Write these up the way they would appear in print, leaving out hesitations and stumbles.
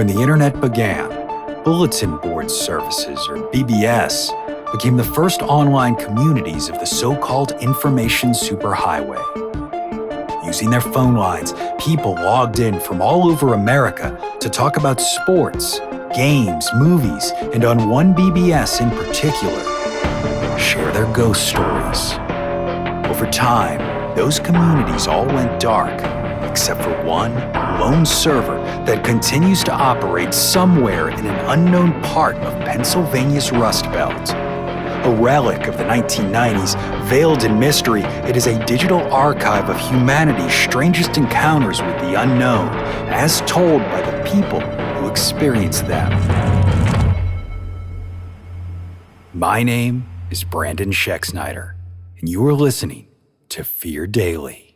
When the internet began, bulletin board services, or BBS, became the first online communities of the so-called information superhighway. Using their phone lines, people logged in from all over America to talk about sports, games, movies, and on one BBS in particular, share their ghost stories. Over time, those communities all went dark, except for one lone server that continues to operate somewhere in an unknown part of Pennsylvania's Rust Belt. A relic of the 1990s, veiled in mystery, it is a digital archive of humanity's strangest encounters with the unknown, as told by the people who experienced them. My name is Brandon Schexnayder, and you are listening to Fear Daily.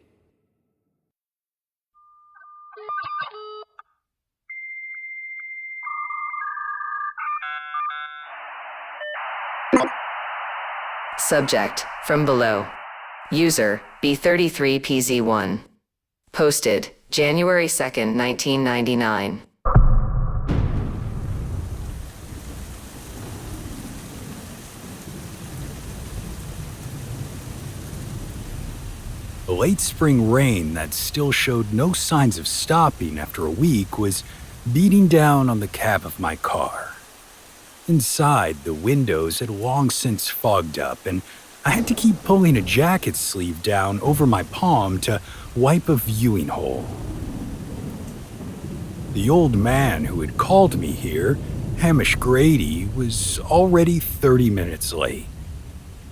Subject, from below. User, B33PZ1. Posted, January 2nd, 1999. The late spring rain that still showed no signs of stopping after a week was beating down on the cab of my car. Inside, the windows had long since fogged up, and I had to keep pulling a jacket sleeve down over my palm to wipe a viewing hole. The old man who had called me here, Hamish Grady, was already 30 minutes late.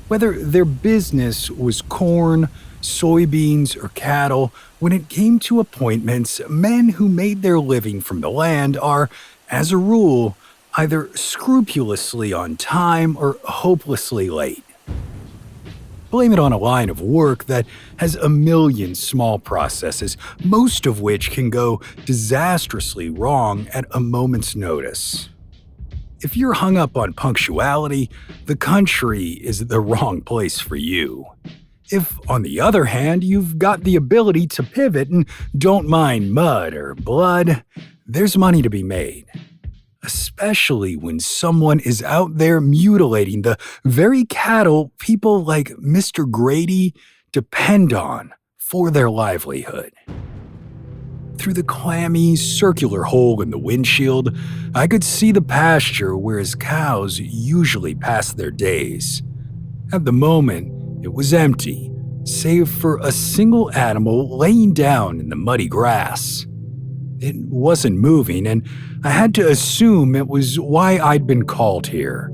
Whether their business was corn, soybeans, or cattle, when it came to appointments, men who made their living from the land are, as a rule, either scrupulously on time or hopelessly late. Blame it on a line of work that has a million small processes, most of which can go disastrously wrong at a moment's notice. If you're hung up on punctuality, the country is the wrong place for you. If, on the other hand, you've got the ability to pivot and don't mind mud or blood, there's money to be made. Especially when someone is out there mutilating the very cattle people like Mr. Grady depend on for their livelihood. Through the clammy, circular hole in the windshield, I could see the pasture where his cows usually pass their days. At the moment, it was empty, save for a single animal laying down in the muddy grass. It wasn't moving, and I had to assume it was why I'd been called here.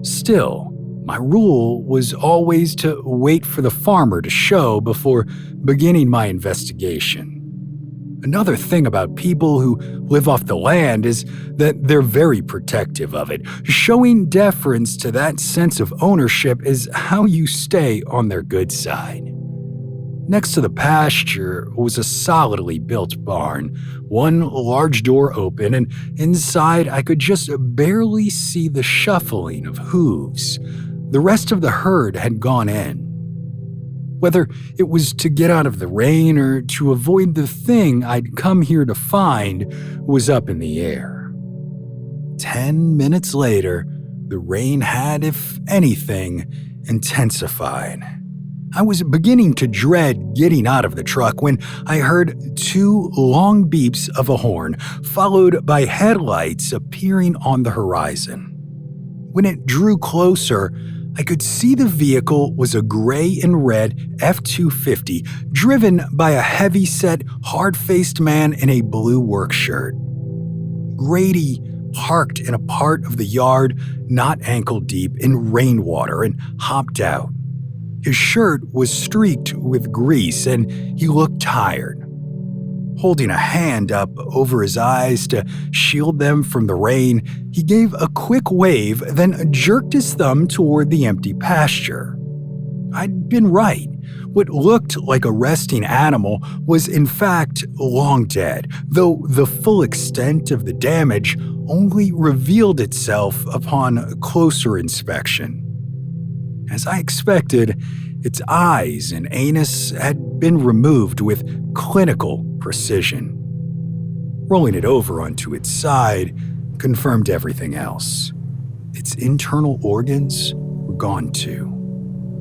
Still, my rule was always to wait for the farmer to show before beginning my investigation. Another thing about people who live off the land is that they're very protective of it. Showing deference to that sense of ownership is how you stay on their good side. Next to the pasture was a solidly built barn, one large door open, and inside I could just barely see the shuffling of hooves. The rest of the herd had gone in. Whether it was to get out of the rain or to avoid the thing I'd come here to find was up in the air. 10 minutes later, the rain had, if anything, intensified. I was beginning to dread getting out of the truck when I heard two long beeps of a horn, followed by headlights appearing on the horizon. When it drew closer, I could see the vehicle was a gray and red F-250 driven by a heavy-set, hard-faced man in a blue work shirt. Grady parked in a part of the yard not ankle-deep in rainwater and hopped out. His shirt was streaked with grease and he looked tired. Holding a hand up over his eyes to shield them from the rain, he gave a quick wave, then jerked his thumb toward the empty pasture. I'd been right. What looked like a resting animal was in fact long dead, though the full extent of the damage only revealed itself upon closer inspection. As I expected, its eyes and anus had been removed with clinical precision. rolling it over onto its side confirmed everything else. Its internal organs were gone too,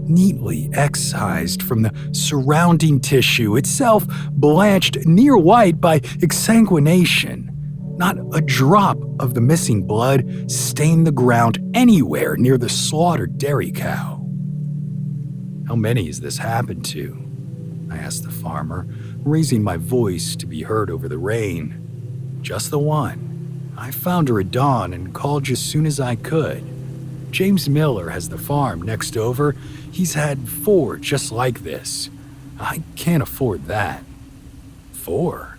neatly excised from the surrounding tissue, itself blanched near white by exsanguination. Not a drop of the missing blood stained the ground anywhere near the slaughtered dairy cow. "How many has this happened to?" I asked the farmer, raising my voice to be heard over the rain. "Just the one. I found her at dawn and called you as soon as I could. James Miller has the farm next over. He's had 4 just like this. I can't afford that." 4?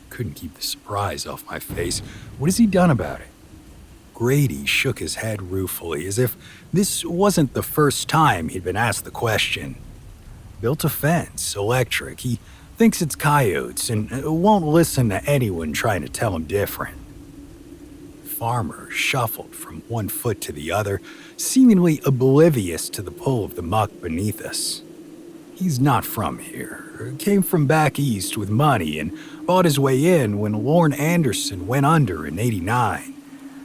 Couldn't keep the surprise off my face. "What has he done about it?" Grady shook his head ruefully, as if this wasn't the first time he'd been asked the question. "Built a fence, electric. He thinks it's coyotes and won't listen to anyone trying to tell him different." Farmer shuffled from one foot to the other, seemingly oblivious to the pull of the muck beneath us. He's not from here. Came from back east with money and bought his way in when Lorne Anderson went under in '89.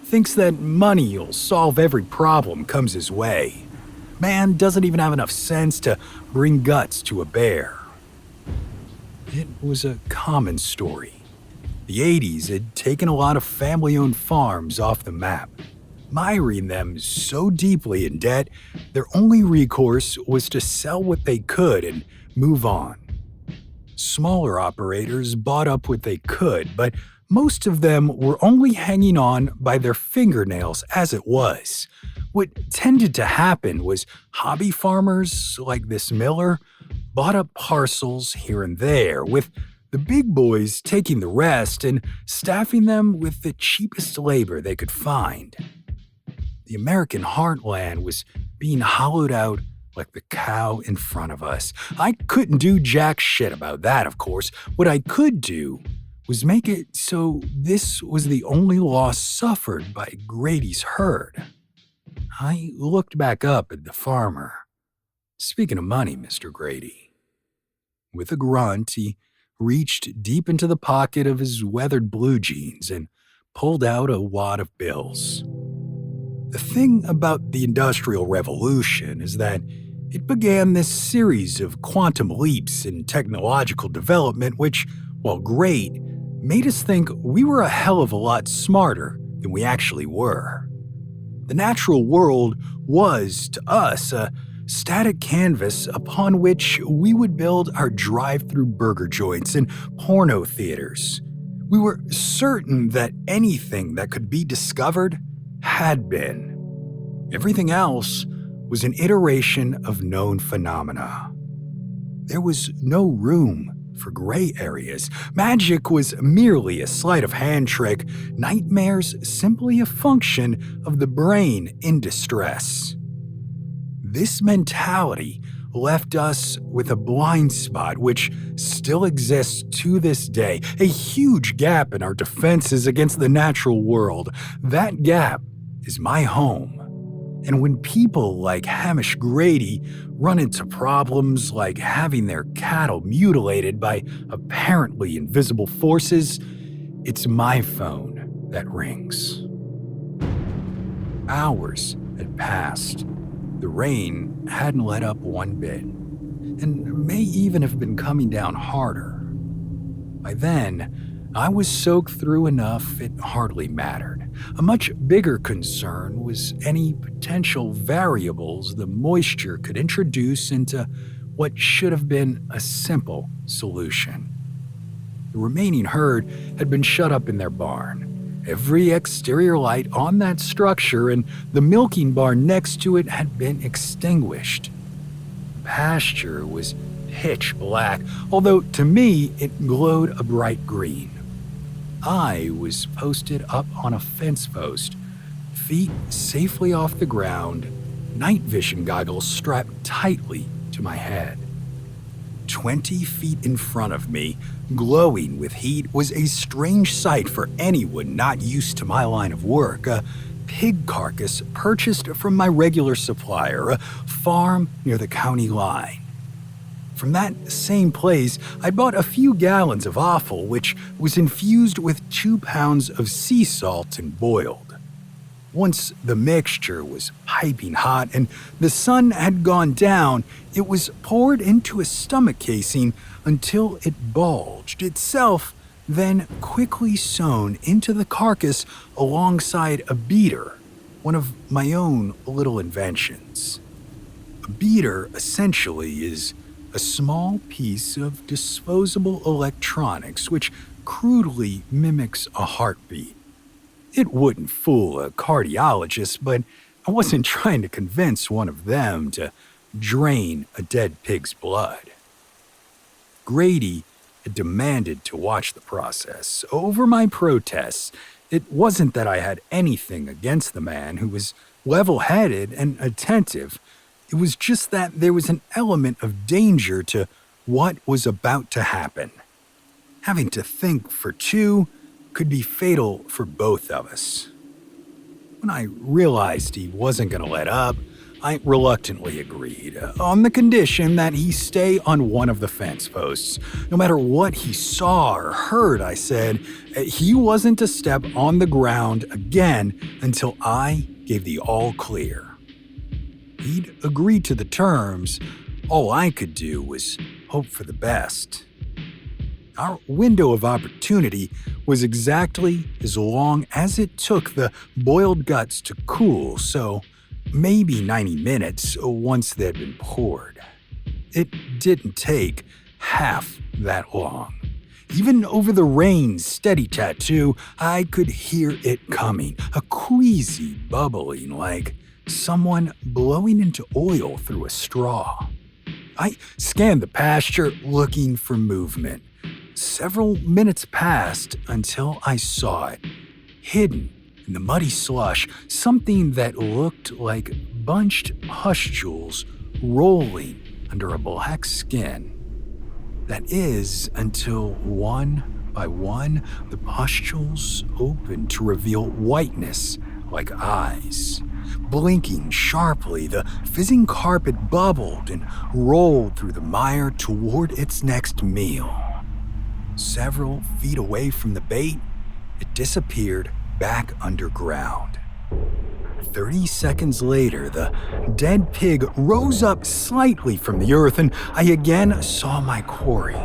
Thinks that money'll solve every problem comes his way. Man doesn't even have enough sense to bring guts to a bear. It was a common story. The '80s had taken a lot of family-owned farms off the map, miring them so deeply in debt, their only recourse was to sell what they could and move on. Smaller operators bought up what they could, but most of them were only hanging on by their fingernails as it was. What tended to happen was hobby farmers like this Miller bought up parcels here and there, with the big boys taking the rest and staffing them with the cheapest labor they could find. The American heartland was being hollowed out like the cow in front of us. I couldn't do jack shit about that, of course. What I could do was make it so this was the only loss suffered by Grady's herd. I looked back up at the farmer. "Speaking of money, Mr. Grady." With a grunt, he reached deep into the pocket of his weathered blue jeans and pulled out a wad of bills. The thing about the Industrial Revolution is that it began this series of quantum leaps in technological development which, while great, made us think we were a hell of a lot smarter than we actually were. The natural world was, to us, a static canvas upon which we would build our drive-through burger joints and porno theaters. We were certain that anything that could be discovered had been. Everything else was an iteration of known phenomena. There was no room for gray areas. Magic was merely a sleight of hand trick, nightmares simply a function of the brain in distress. This mentality left us with a blind spot which still exists to this day, a huge gap in our defenses against the natural world. That gap is my home. And when people like Hamish Grady run into problems like having their cattle mutilated by apparently invisible forces, it's my phone that rings. Hours had passed. The rain hadn't let up one bit, and may even have been coming down harder. By then, I was soaked through enough it hardly mattered. A much bigger concern was any potential variables the moisture could introduce into what should have been a simple solution. The remaining herd had been shut up in their barn. Every exterior light on that structure and the milking barn next to it had been extinguished. The pasture was pitch black, although to me it glowed a bright green. I was posted up on a fence post, feet safely off the ground, night vision goggles strapped tightly to my head. 20 feet in front of me, glowing with heat, was a strange sight for anyone not used to my line of work. A pig carcass purchased from my regular supplier, a farm near the county line. From that same place, I bought a few gallons of offal, which was infused with 2 pounds of sea salt and boiled. Once the mixture was piping hot and the sun had gone down, it was poured into a stomach casing until it bulged itself, then quickly sewn into the carcass alongside a beater, one of my own little inventions. A beater essentially is a small piece of disposable electronics which crudely mimics a heartbeat. It wouldn't fool a cardiologist, but I wasn't trying to convince one of them to drain a dead pig's blood. Grady had demanded to watch the process. Over my protests, it wasn't that I had anything against the man who was level-headed and attentive. It was just that there was an element of danger to what was about to happen. Having to think for two could be fatal for both of us. When I realized he wasn't going to let up, I reluctantly agreed, on the condition that he stay on one of the fence posts. No matter what he saw or heard, I said, he wasn't to step on the ground again until I gave the all clear. He'd agreed to the terms. All I could do was hope for the best. Our window of opportunity was exactly as long as it took the boiled guts to cool, so maybe 90 minutes once they'd been poured. It didn't take half that long. Even over the rain's steady tattoo, I could hear it coming, a queasy bubbling like someone blowing into oil through a straw. I scanned the pasture looking for movement. Several minutes passed until I saw it, hidden in the muddy slush, something that looked like bunched pustules rolling under a black skin. That is, until one by one, the pustules opened to reveal whiteness like eyes. Blinking sharply, the fizzing carpet bubbled and rolled through the mire toward its next meal. Several feet away from the bait, it disappeared back underground. 30 seconds later, the dead pig rose up slightly from the earth, and I again saw my quarry.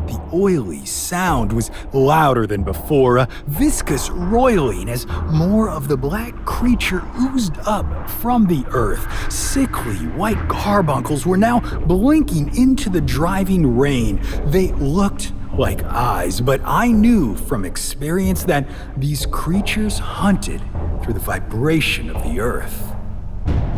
The oily sound was louder than before, a viscous roiling as more of the black creature oozed up from the earth. Sickly white carbuncles were now blinking into the driving rain. They looked like eyes, but I knew from experience that these creatures hunted through the vibration of the earth.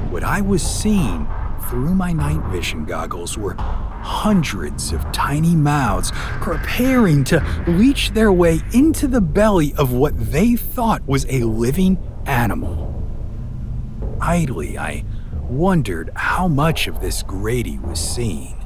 What I was seeing through my night vision goggles were hundreds of tiny mouths preparing to leach their way into the belly of what they thought was a living animal. Idly, I wondered how much of this Grady was seeing.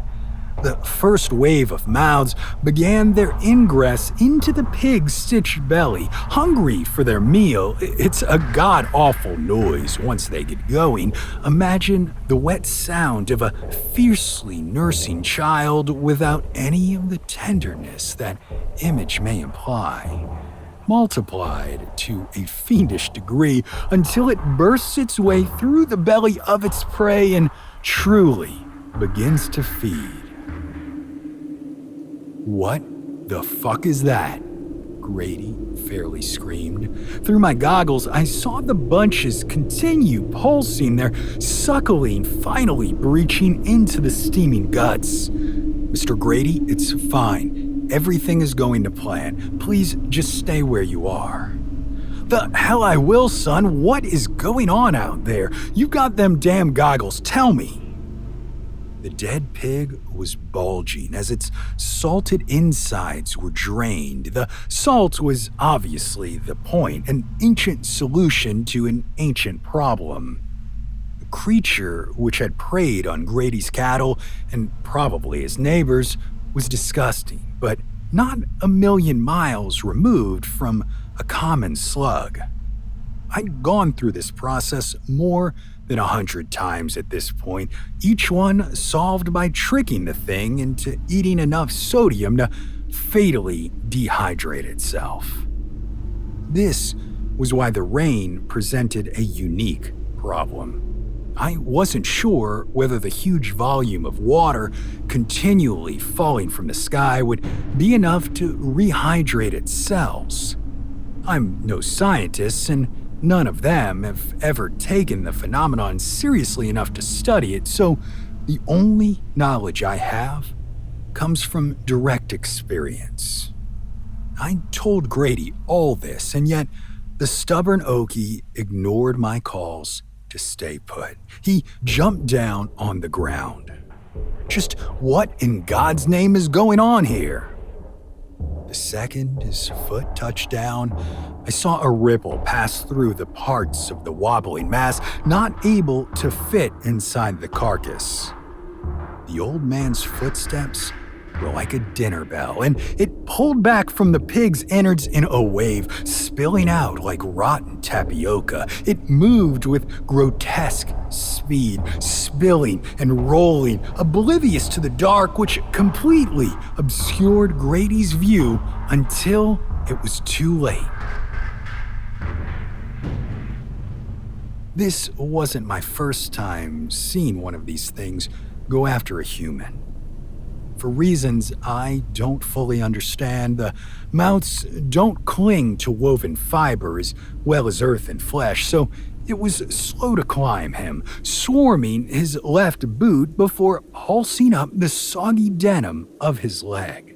The first wave of mouths began their ingress into the pig's stitched belly, hungry for their meal. It's a god-awful noise once they get going. Imagine the wet sound of a fiercely nursing child without any of the tenderness that image may imply, multiplied to a fiendish degree until it bursts its way through the belly of its prey and truly begins to feed. "What the fuck is that?" Grady fairly screamed. Through my goggles, I saw the bunches continue pulsing, their suckling finally breaching into the steaming guts. "Mr. Grady, it's fine. Everything is going to plan. Please just stay where you are." "The hell I will, son. What is going on out there? You've got them damn goggles. Tell me." The dead pig was bulging as its salted insides were drained. The salt was obviously the point, an ancient solution to an ancient problem. The creature which had preyed on Grady's cattle, and probably his neighbors, was disgusting, but not a million miles removed from a common slug. I'd gone through this process more than 100 times at this point, each one solved by tricking the thing into eating enough sodium to fatally dehydrate itself. This was why the rain presented a unique problem. I wasn't sure whether the huge volume of water continually falling from the sky would be enough to rehydrate its cells. I'm no scientist, and none of them have ever taken the phenomenon seriously enough to study it, so the only knowledge I have comes from direct experience. I told Grady all this, and yet the stubborn Okie ignored my calls to stay put. He jumped down on the ground. Just what in God's name is going on here? The second his foot touched down, I saw a ripple pass through the parts of the wobbling mass, not able to fit inside the carcass. The old man's footsteps were like a dinner bell, and it pulled back from the pig's innards in a wave, spilling out like rotten tapioca. It moved with grotesque speed, spilling and rolling, oblivious to the dark which completely obscured Grady's view until it was too late. This wasn't my first time seeing one of these things go after a human. For reasons I don't fully understand, the mouths don't cling to woven fiber as well as earth and flesh, so it was slow to climb him, swarming his left boot before pulsing up the soggy denim of his leg.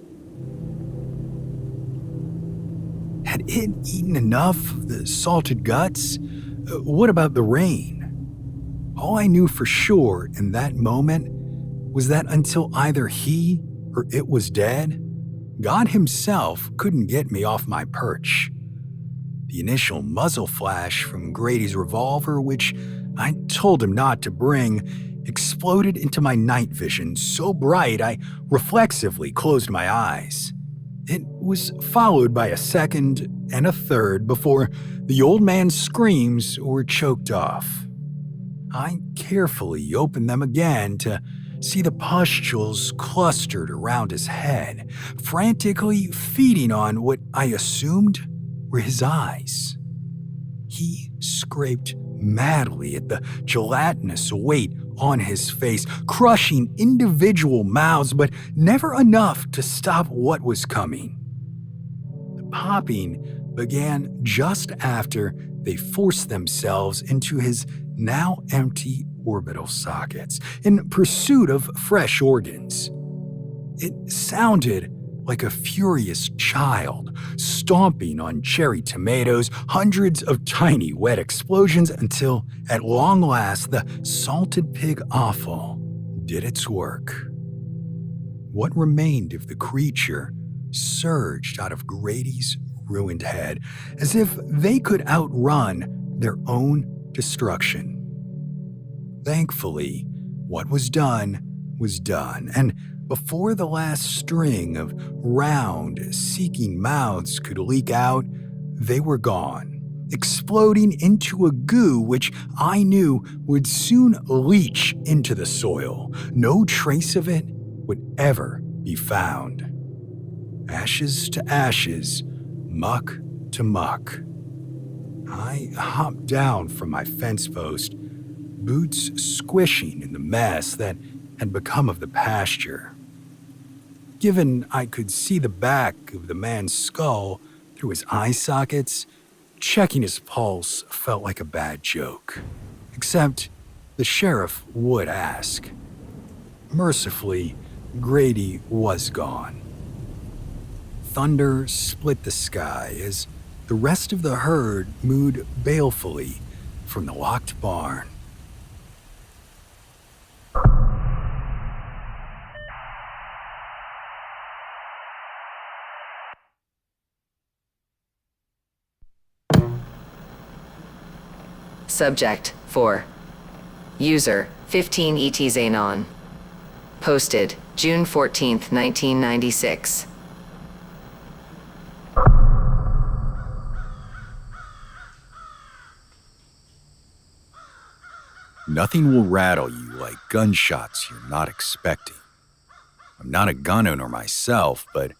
Had it eaten enough of the salted guts? What about the rain? All I knew for sure in that moment was that until either he or it was dead, God himself couldn't get me off my perch. The initial muzzle flash from Grady's revolver, which I told him not to bring, exploded into my night vision so bright I reflexively closed my eyes. It was followed by a second and a third before the old man's screams were choked off. I carefully opened them again to see the pustules clustered around his head, frantically feeding on what I assumed were his eyes. He scraped madly at the gelatinous weight on his face, crushing individual mouths, but never enough to stop what was coming. The popping began just after they forced themselves into his now empty orbital sockets in pursuit of fresh organs. It sounded like a furious child stomping on cherry tomatoes, hundreds of tiny wet explosions until, at long last, the salted pig offal did its work. What remained of the creature surged out of Grady's ruined head, as if they could outrun their own destruction. Thankfully, what was done, and before the last string of round, seeking mouths could leak out, they were gone, exploding into a goo which I knew would soon leach into the soil. No trace of it would ever be found. Ashes to ashes, muck to muck. I hopped down from my fence post, boots squishing in the mess that had become of the pasture. Given I could see the back of the man's skull through his eye sockets, checking his pulse felt like a bad joke. Except the sheriff would ask. Mercifully, Grady was gone. Thunder split the sky as the rest of the herd mooed balefully from the locked barn. Subject 4. User 15 ETZanon. Posted June 14th, 1996. Nothing will rattle you like gunshots you're not expecting. I'm not a gun owner myself, but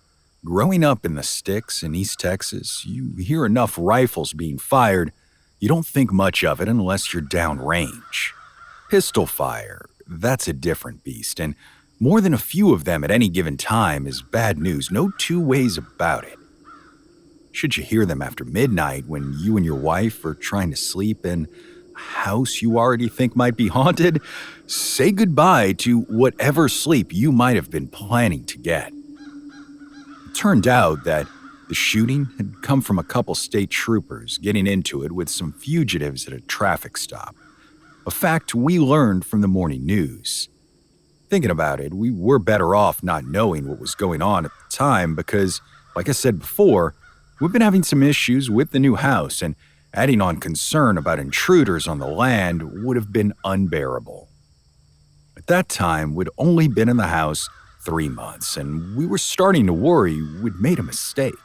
growing up in the sticks in East Texas, you hear enough rifles being fired, you don't think much of it unless you're downrange. Pistol fire, that's a different beast, and more than a few of them at any given time is bad news, no two ways about it. Should you hear them after midnight when you and your wife are trying to sleep in a house you already think might be haunted, say goodbye to whatever sleep you might have been planning to get. It turned out that the shooting had come from a couple state troopers getting into it with some fugitives at a traffic stop, a fact we learned from the morning news. Thinking about it, we were better off not knowing what was going on at the time because, like I said before, we've been having some issues with the new house, and adding on concern about intruders on the land would have been unbearable. At that time, we'd only been in the house 3 months, and we were starting to worry we'd made a mistake.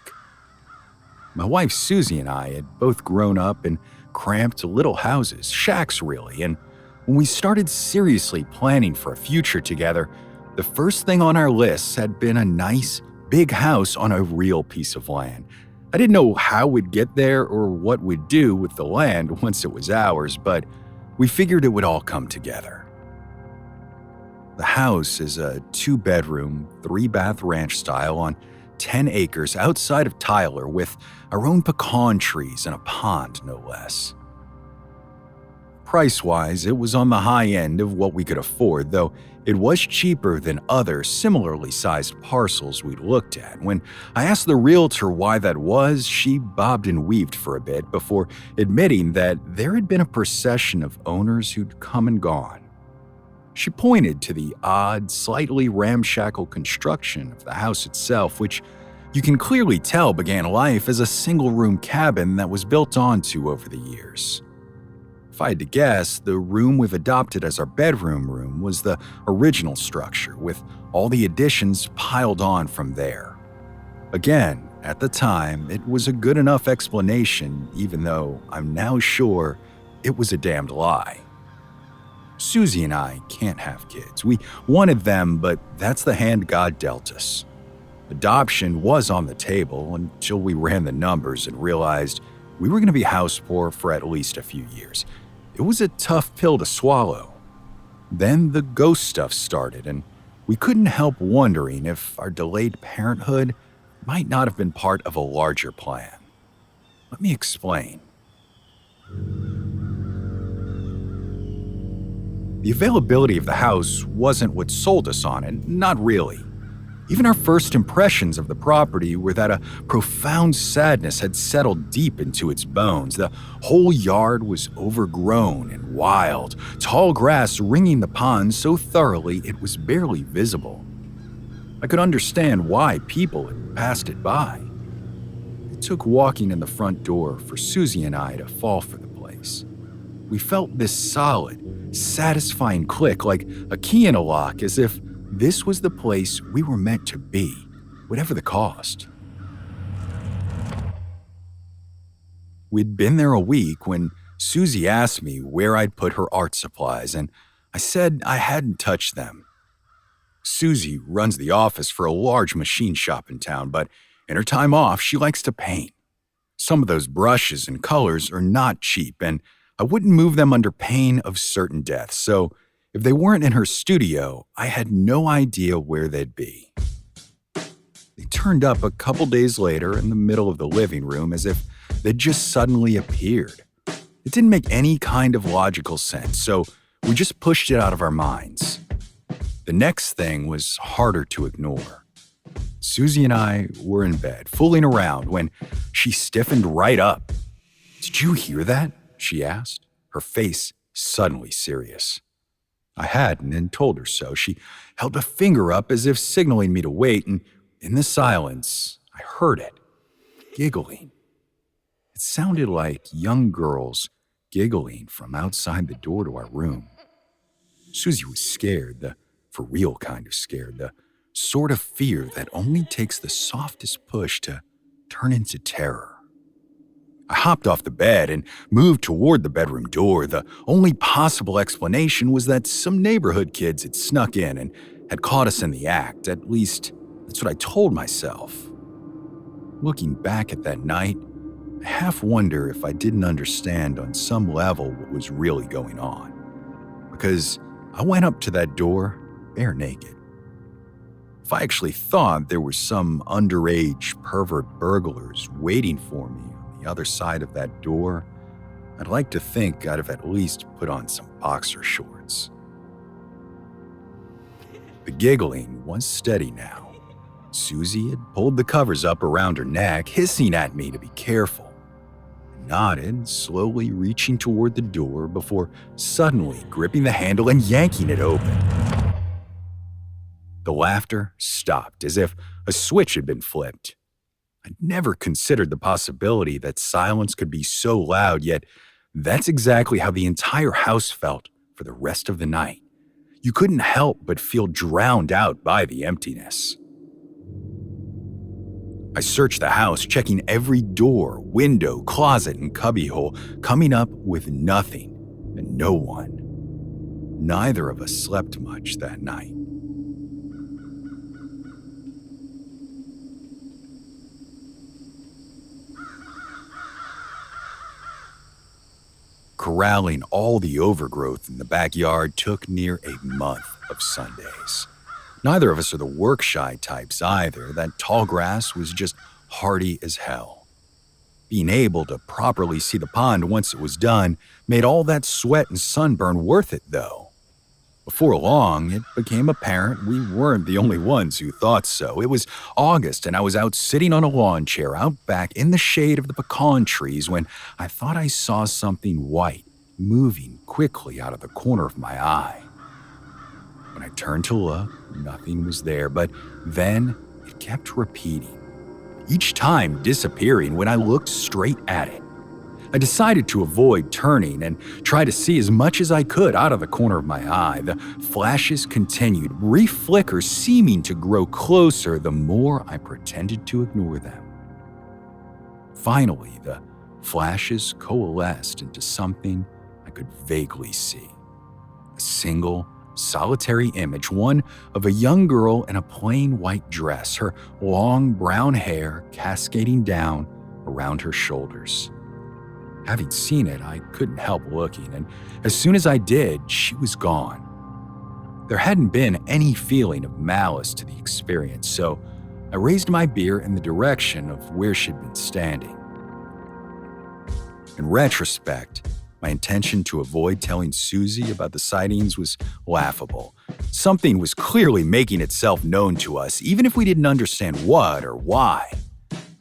My wife Susie and I had both grown up in cramped little houses, shacks really, and when we started seriously planning for a future together, the first thing on our lists had been a nice, big house on a real piece of land. I didn't know how we'd get there or what we'd do with the land once it was ours, but we figured it would all come together. The house is a 2-bedroom, 3-bath ranch style on 10 acres outside of Tyler with our own pecan trees and a pond, no less. Price-wise, it was on the high end of what we could afford, though it was cheaper than other similarly sized parcels we'd looked at. When I asked the realtor why that was, she bobbed and weaved for a bit before admitting that there had been a procession of owners who'd come and gone. She pointed to the odd, slightly ramshackle construction of the house itself, which you can clearly tell began life as a single-room cabin that was built onto over the years. If I had to guess, the room we've adopted as our bedroom room was the original structure, with all the additions piled on from there. Again, at the time, it was a good enough explanation, even though I'm now sure it was a damned lie. Susie and I can't have kids. We wanted them, but that's the hand God dealt us. Adoption was on the table until we ran the numbers and realized we were going to be house poor for at least a few years. It was a tough pill to swallow. Then the ghost stuff started, and we couldn't help wondering if our delayed parenthood might not have been part of a larger plan. Let me explain. The availability of the house wasn't what sold us on it, not really. Even our first impressions of the property were that a profound sadness had settled deep into its bones. The whole yard was overgrown and wild, tall grass ringing the pond so thoroughly it was barely visible. I could understand why people had passed it by. It took walking in the front door for Susie and I to fall for the place. We felt this solid, satisfying click like a key in a lock, as if this was the place we were meant to be, whatever the cost. We'd been there a week when Susie asked me where I'd put her art supplies, and I said I hadn't touched them. Susie runs the office for a large machine shop in town, but in her time off, she likes to paint. Some of those brushes and colors are not cheap, and I wouldn't move them under pain of certain death, so if they weren't in her studio, I had no idea where they'd be. They turned up a couple days later in the middle of the living room as if they'd just suddenly appeared. It didn't make any kind of logical sense, so we just pushed it out of our minds. The next thing was harder to ignore. Susie and I were in bed, fooling around, when she stiffened right up. "Did you hear that?" she asked, her face suddenly serious. I hadn't and told her so. She held a finger up as if signaling me to wait, and in the silence, I heard it, giggling. It sounded like young girls giggling from outside the door to our room. Susie was scared, the for real kind of scared, the sort of fear that only takes the softest push to turn into terror. I hopped off the bed and moved toward the bedroom door. The only possible explanation was that some neighborhood kids had snuck in and had caught us in the act. At least, that's what I told myself. Looking back at that night, I half wonder if I didn't understand on some level what was really going on. Because I went up to that door bare naked. If I actually thought there were some underage pervert burglars waiting for me on the other side of that door, I'd like to think I'd have at least put on some boxer shorts. The giggling was steady now. Susie had pulled the covers up around her neck, hissing at me to be careful. I nodded, slowly reaching toward the door before suddenly gripping the handle and yanking it open. The laughter stopped as if a switch had been flipped. I'd never considered the possibility that silence could be so loud, yet that's exactly how the entire house felt for the rest of the night. You couldn't help but feel drowned out by the emptiness. I searched the house, checking every door, window, closet, and cubbyhole, coming up with nothing and no one. Neither of us slept much that night. Corralling all the overgrowth in the backyard took near a month of Sundays. Neither of us are the work-shy types either. That tall grass was just hardy as hell. Being able to properly see the pond once it was done made all that sweat and sunburn worth it, though. Before long, it became apparent we weren't the only ones who thought so. It was August, and I was out sitting on a lawn chair out back in the shade of the pecan trees when I thought I saw something white moving quickly out of the corner of my eye. When I turned to look, nothing was there, but then it kept repeating, each time disappearing when I looked straight at it. I decided to avoid turning and try to see as much as I could out of the corner of my eye. The flashes continued, brief flickers seeming to grow closer the more I pretended to ignore them. Finally, the flashes coalesced into something I could vaguely see. A single, solitary image, one of a young girl in a plain white dress, her long brown hair cascading down around her shoulders. Having seen it, I couldn't help looking, and as soon as I did, she was gone. There hadn't been any feeling of malice to the experience, so I raised my beer in the direction of where she'd been standing. In retrospect, my intention to avoid telling Susie about the sightings was laughable. Something was clearly making itself known to us, even if we didn't understand what or why.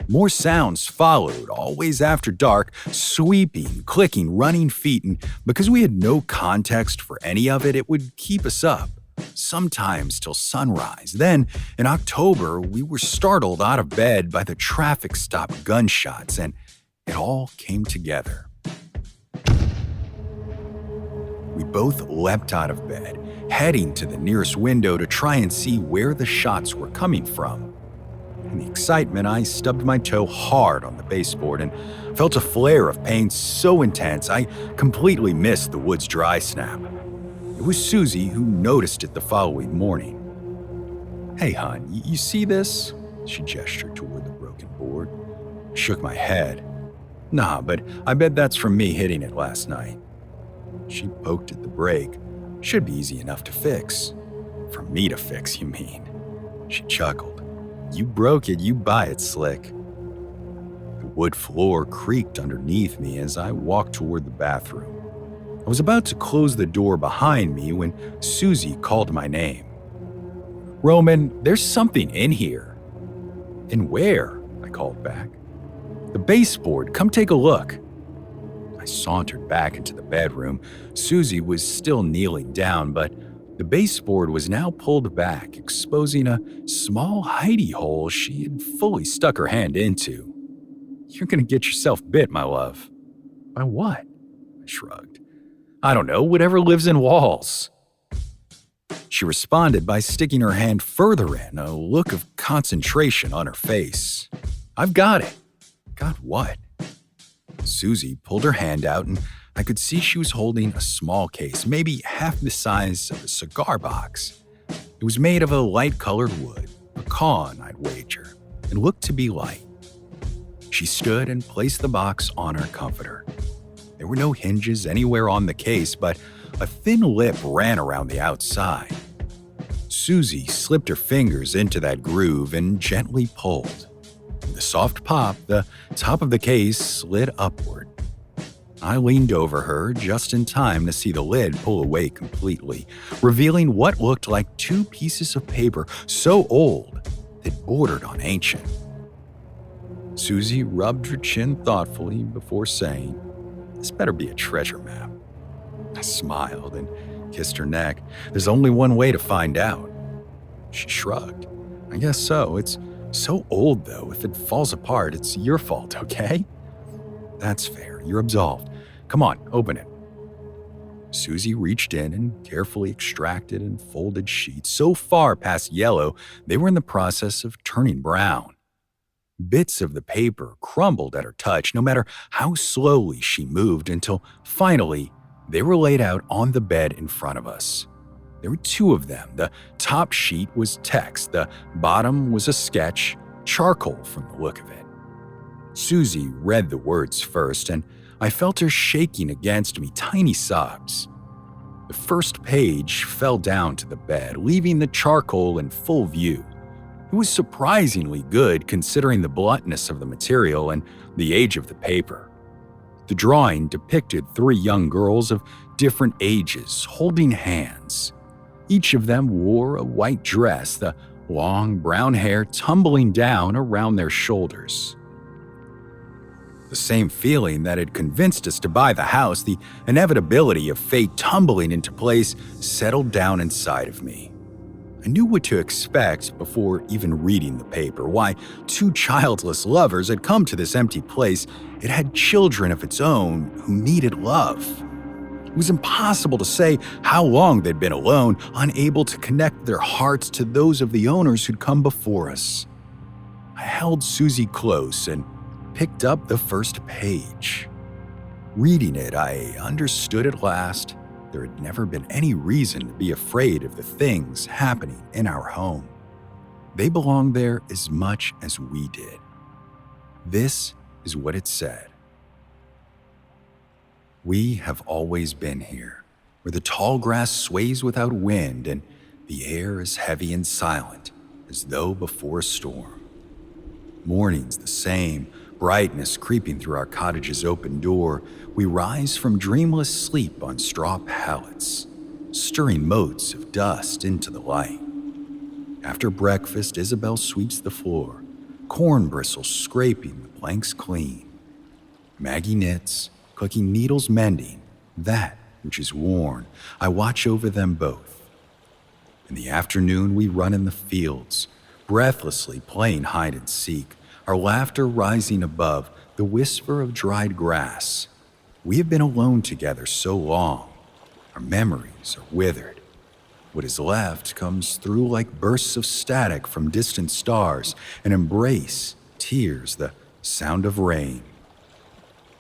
More sounds followed, always after dark, sweeping, clicking, running feet, and because we had no context for any of it, it would keep us up, sometimes till sunrise. Then, in October, we were startled out of bed by the traffic stop gunshots, and it all came together. We both leapt out of bed, heading to the nearest window to try and see where the shots were coming from. In the excitement, I stubbed my toe hard on the baseboard and felt a flare of pain so intense I completely missed the wood's dry snap. It was Susie who noticed it the following morning. "Hey, hon, you see this?" She gestured toward the broken board. I shook my head. "Nah, but I bet that's from me hitting it last night." She poked at the break. "Should be easy enough to fix." "For me to fix, you mean?" She chuckled. "You broke it, you buy it, slick." The wood floor creaked underneath me as I walked toward the bathroom. I was about to close the door behind me when Susie called my name. "Roman, there's something in here." "In where?" I called back. "The baseboard, come take a look." I sauntered back into the bedroom. Susie was still kneeling down, but the baseboard was now pulled back, exposing a small hidey hole she had fully stuck her hand into. "You're gonna get yourself bit, my love." "By what?" I shrugged. "I don't know, whatever lives in walls." She responded by sticking her hand further in, a look of concentration on her face. "I've got it." "Got what?" Susie pulled her hand out, and I could see she was holding a small case, maybe half the size of a cigar box. It was made of a light-colored wood, pecan, I'd wager, and looked to be light. She stood and placed the box on her comforter. There were no hinges anywhere on the case, but a thin lip ran around the outside. Susie slipped her fingers into that groove and gently pulled. With a soft pop, the top of the case slid upward. I leaned over her just in time to see the lid pull away completely, revealing what looked like two pieces of paper so old it bordered on ancient. Susie rubbed her chin thoughtfully before saying, "This better be a treasure map." I smiled and kissed her neck. "There's only one way to find out." She shrugged. "I guess so. It's so old, though. If it falls apart, it's your fault, okay?" "That's fair. You're absolved. Come on, open it." Susie reached in and carefully extracted and folded sheets so far past yellow they were in the process of turning brown. Bits of the paper crumbled at her touch, no matter how slowly she moved, until finally they were laid out on the bed in front of us. There were two of them. The top sheet was text, the bottom was a sketch, charcoal from the look of it. Susie read the words first, and I felt her shaking against me, tiny sobs. The first page fell down to the bed, leaving the charcoal in full view. It was surprisingly good considering the bluntness of the material and the age of the paper. The drawing depicted three young girls of different ages holding hands. Each of them wore a white dress, the long brown hair tumbling down around their shoulders. The same feeling that had convinced us to buy the house, the inevitability of fate tumbling into place, settled down inside of me. I knew what to expect before even reading the paper. Why two childless lovers had come to this empty place. It had children of its own who needed love. It was impossible to say how long they'd been alone, unable to connect their hearts to those of the owners who'd come before us. I held Susie close and picked up the first page. Reading it, I understood at last there had never been any reason to be afraid of the things happening in our home. They belonged there as much as we did. This is what it said. "We have always been here, where the tall grass sways without wind and the air is heavy and silent, as though before a storm. Mornings the same, brightness creeping through our cottage's open door. We rise from dreamless sleep on straw pallets, stirring motes of dust into the light. After breakfast, Isabel sweeps the floor, corn bristles scraping the planks clean. Maggie knits, cooking needles mending, that which is worn. I watch over them both. In the afternoon, we run in the fields, breathlessly playing hide and seek, our laughter rising above the whisper of dried grass. We have been alone together so long. Our memories are withered. What is left comes through like bursts of static from distant stars, an embrace, tears, the sound of rain.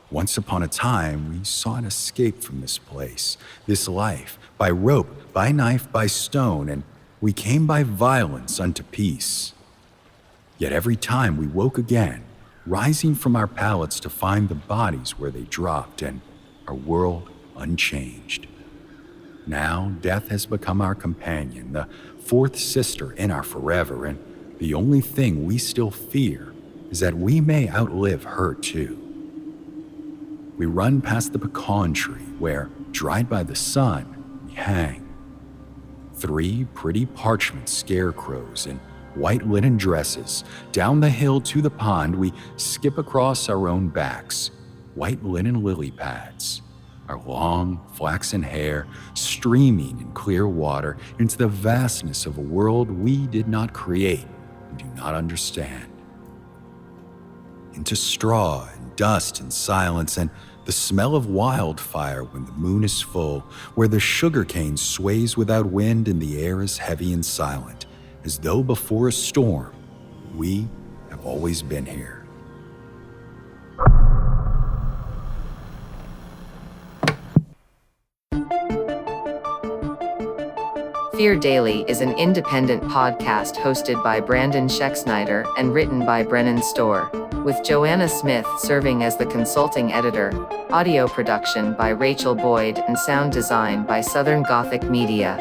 Once upon a time, we sought an escape from this place, this life, by rope, by knife, by stone, and we came by violence unto peace. Yet every time we woke again, rising from our pallets to find the bodies where they dropped and our world unchanged. Now death has become our companion, the fourth sister in our forever, and the only thing we still fear is that we may outlive her too. We run past the pecan tree where, dried by the sun, we hang. 3 pretty parchment scarecrows in white linen dresses. Down the hill to the pond, we skip across our own backs, white linen lily pads, our long flaxen hair streaming in clear water into the vastness of a world we did not create and do not understand. Into straw and dust and silence and the smell of wildfire when the moon is full, where the sugarcane sways without wind and the air is heavy and silent, as though before a storm. We have always been here. Fear Daily is an independent podcast hosted by Brandon Schexnayder and written by Brennan Storr, with Joanna Smith serving as the consulting editor, audio production by Rachel Boyd, and sound design by Southern Gothic Media.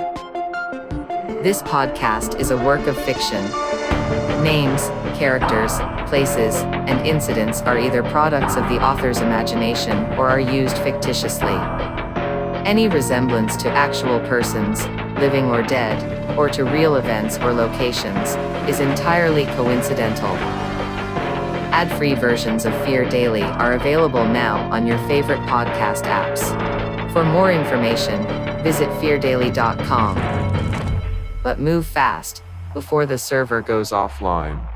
This podcast is a work of fiction. Names, characters, places, and incidents are either products of the author's imagination or are used fictitiously. Any resemblance to actual persons, living or dead, or to real events or locations, is entirely coincidental. Ad-free versions of Fear Daily are available now on your favorite podcast apps. For more information, visit feardaily.com. But move fast, before the server goes offline.